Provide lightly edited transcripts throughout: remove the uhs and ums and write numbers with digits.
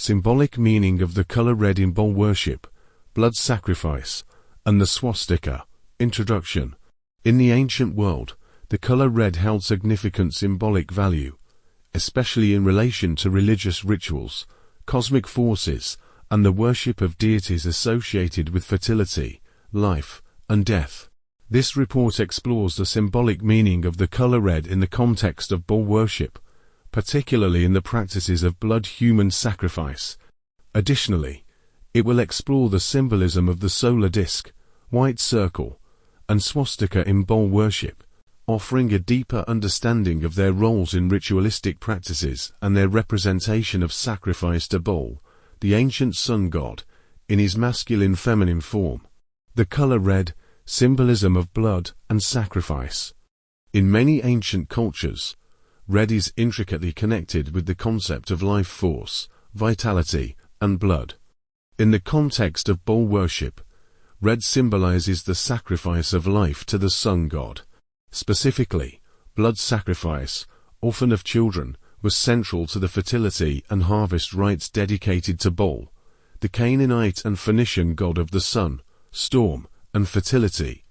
Symbolic meaning of the color red in Baal worship, blood sacrifice, and the swastika. Introduction. In the ancient world, the color red held significant symbolic value, especially in relation to religious rituals, cosmic forces, and the worship of deities associated with fertility, life, and death. This report explores the symbolic meaning of the color red in the context of Baal worship, particularly in the practices of blood human sacrifice. Additionally, it will explore the symbolism of the solar disk, white circle, and swastika in Baal worship, offering a deeper understanding of their roles in ritualistic practices and their representation of sacrifice to Baal, the ancient sun god, in his masculine-feminine form. The color red, symbolism of blood and sacrifice. In many ancient cultures, red is intricately connected with the concept of life force, vitality, and blood. In the context of Baal worship, red symbolizes the sacrifice of life to the sun god. Specifically, blood sacrifice, often of children, was central to the fertility and harvest rites dedicated to Baal, the Canaanite and Phoenician god of the sun, storm, and fertility.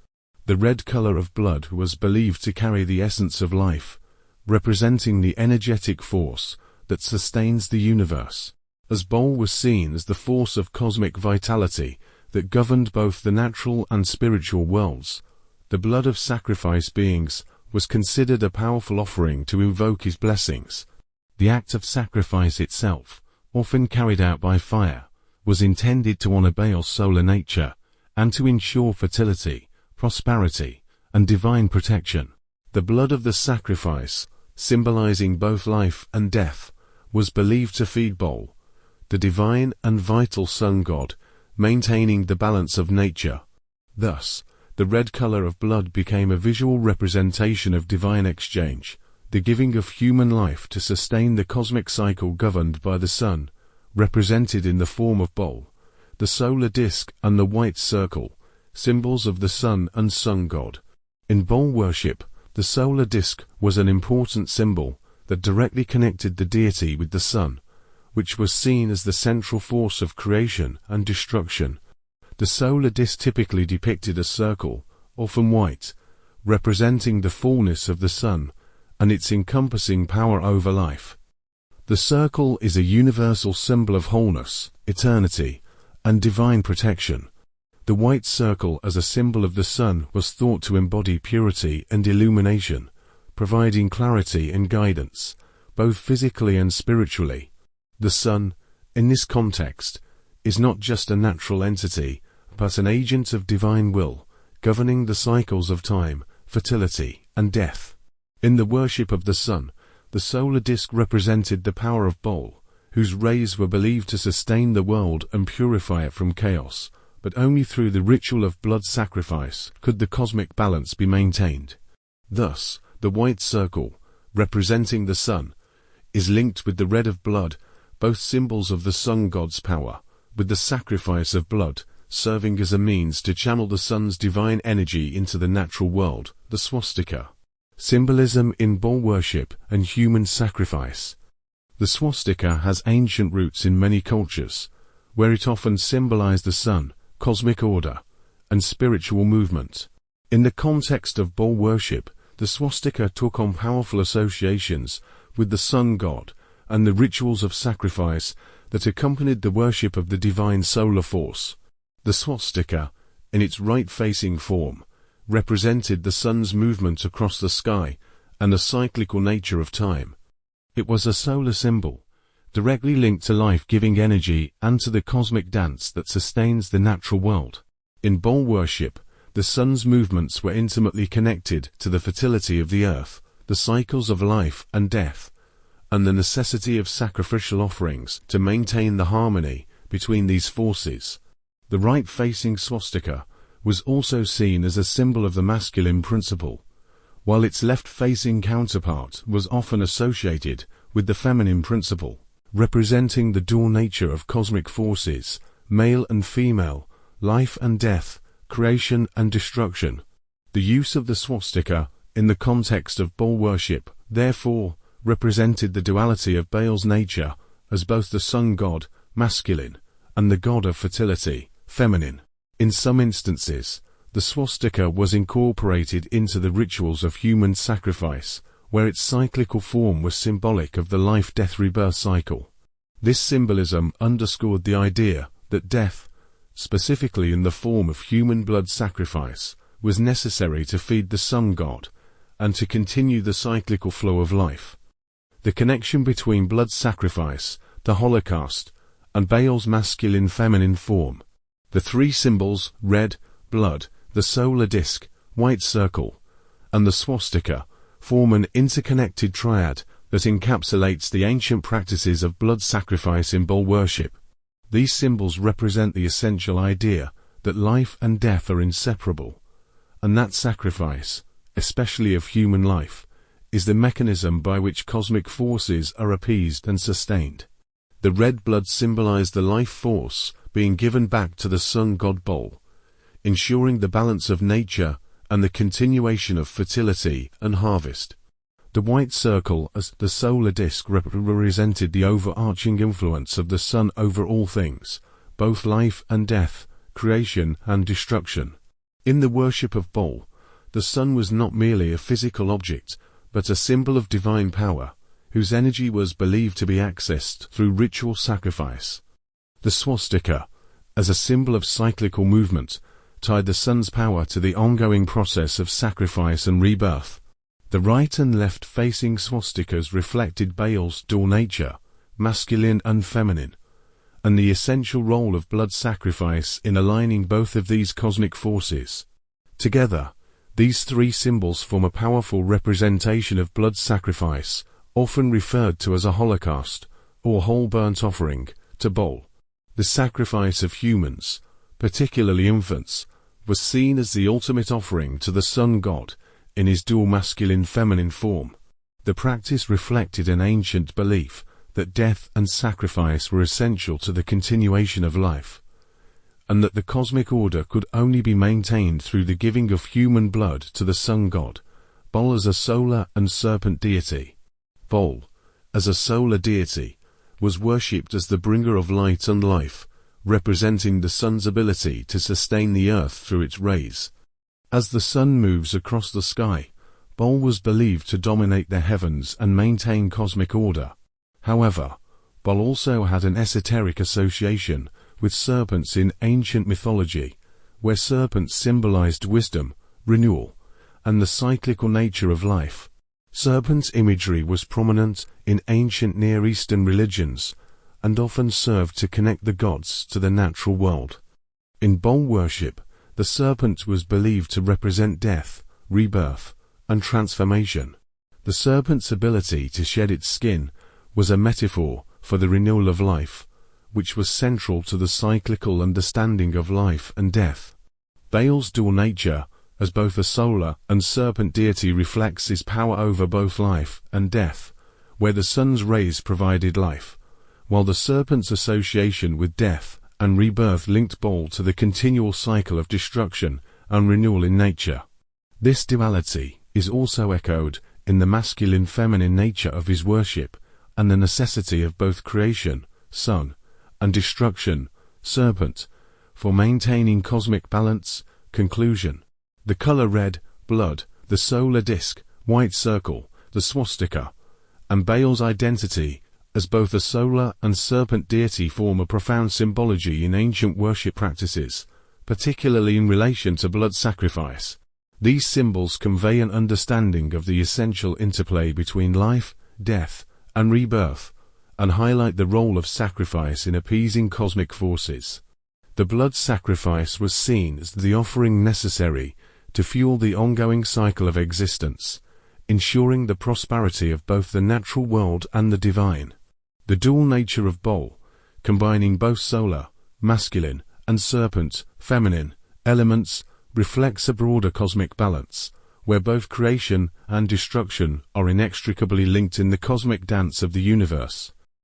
The red color of blood was believed to carry the essence of life, representing the energetic force that sustains the universe, as Baal was seen as the force of cosmic vitality that governed both the natural and spiritual worlds. The blood of sacrifice beings was considered a powerful offering to invoke his blessings. The act of sacrifice itself, often carried out by fire, was intended to honor Baal's solar nature and to ensure fertility, prosperity, and divine protection. The blood of the sacrifice, symbolizing both life and death, was believed to feed Baal, the divine and vital sun god, maintaining the balance of nature. Thus, the red color of blood became a visual representation of divine exchange, the giving of human life to sustain the cosmic cycle governed by the sun, represented in the form of Baal, the solar disk and the white circle, symbols of the sun and sun god. In Baal worship, the solar disk was an important symbol that directly connected the deity with the sun, which was seen as the central force of creation and destruction. The solar disk typically depicted a circle, often white, representing the fullness of the sun and its encompassing power over life. The circle is a universal symbol of wholeness, eternity, and divine protection. The white circle as a symbol of the sun was thought to embody purity and illumination, providing clarity and guidance, both physically and spiritually. The sun, in this context, is not just a natural entity, but an agent of divine will, governing the cycles of time, fertility, and death. In the worship of the sun, the solar disk represented the power of Baal, whose rays were believed to sustain the world and purify it from chaos, but only through the ritual of blood sacrifice could the cosmic balance be maintained. Thus, the white circle, representing the sun, is linked with the red of blood, both symbols of the sun god's power, with the sacrifice of blood serving as a means to channel the sun's divine energy into the natural world. The swastika. Symbolism in Baal worship and human sacrifice. The swastika has ancient roots in many cultures, where it often symbolized the sun, cosmic order, and spiritual movement. In the context of Baal worship, the swastika took on powerful associations with the sun god and the rituals of sacrifice that accompanied the worship of the divine solar force. The swastika, in its right-facing form, represented the sun's movement across the sky and the cyclical nature of time. It was a solar symbol, directly linked to life-giving energy and to the cosmic dance that sustains the natural world. In Baal worship, the sun's movements were intimately connected to the fertility of the earth, the cycles of life and death, and the necessity of sacrificial offerings to maintain the harmony between these forces. The right-facing swastika was also seen as a symbol of the masculine principle, while its left-facing counterpart was often associated with the feminine principle, representing the dual nature of cosmic forces, male and female, life and death, creation and destruction. The use of the swastika, in the context of Baal worship, therefore, represented the duality of Baal's nature as both the sun god, masculine, and the god of fertility, feminine. In some instances, the swastika was incorporated into the rituals of human sacrifice, where its cyclical form was symbolic of the life-death-rebirth cycle. This symbolism underscored the idea that death, specifically in the form of human blood sacrifice, was necessary to feed the sun god, and to continue the cyclical flow of life. The connection between blood sacrifice, the Holocaust, and Baal's masculine-feminine form. The three symbols, red, blood, the solar disk, white circle, and the swastika, form an interconnected triad that encapsulates the ancient practices of blood sacrifice in Baal worship. These symbols represent the essential idea that life and death are inseparable, and that sacrifice, especially of human life, is the mechanism by which cosmic forces are appeased and sustained. The red blood symbolized the life force being given back to the sun god Baal, ensuring the balance of nature and the continuation of fertility and harvest. The white circle as the solar disk represented the overarching influence of the sun over all things, both life and death, creation and destruction. In the worship of Baal, the sun was not merely a physical object, but a symbol of divine power, whose energy was believed to be accessed through ritual sacrifice. The swastika, as a symbol of cyclical movement, tied the sun's power to the ongoing process of sacrifice and rebirth. The right and left-facing swastikas reflected Baal's dual nature, masculine and feminine, and the essential role of blood sacrifice in aligning both of these cosmic forces. Together, these three symbols form a powerful representation of blood sacrifice, often referred to as a holocaust, or whole burnt offering, to Baal. The sacrifice of humans, particularly infants, was seen as the ultimate offering to the sun god, in his dual masculine-feminine form. The practice reflected an ancient belief that death and sacrifice were essential to the continuation of life, and that the cosmic order could only be maintained through the giving of human blood to the sun god, Baal as a solar and serpent deity. Baal, as a solar deity, was worshipped as the bringer of light and life, representing the sun's ability to sustain the earth through its rays. As the sun moves across the sky, Baal was believed to dominate the heavens and maintain cosmic order. However, Baal also had an esoteric association with serpents in ancient mythology, where serpents symbolized wisdom, renewal, and the cyclical nature of life. Serpent imagery was prominent in ancient Near Eastern religions, and often served to connect the gods to the natural world. In Baal worship, the serpent was believed to represent death, rebirth, and transformation. The serpent's ability to shed its skin was a metaphor for the renewal of life, which was central to the cyclical understanding of life and death. Baal's dual nature, as both a solar and serpent deity, reflects his power over both life and death, where the sun's rays provided life, while the serpent's association with death and rebirth linked Baal to the continual cycle of destruction and renewal in nature. This duality is also echoed in the masculine-feminine nature of his worship, and the necessity of both creation, sun, and destruction, serpent, for maintaining cosmic balance. Conclusion. The color red, blood, the solar disk, white circle, the swastika, and Baal's identity as both a solar and serpent deity form a profound symbology in ancient worship practices, particularly in relation to blood sacrifice. These symbols convey an understanding of the essential interplay between life, death, and rebirth, and highlight the role of sacrifice in appeasing cosmic forces. The blood sacrifice was seen as the offering necessary to fuel the ongoing cycle of existence, ensuring the prosperity of both the natural world and the divine. The dual nature of Baal, combining both solar, masculine, and serpent, feminine, elements, reflects a broader cosmic balance, where both creation and destruction are inextricably linked in the cosmic dance of the universe.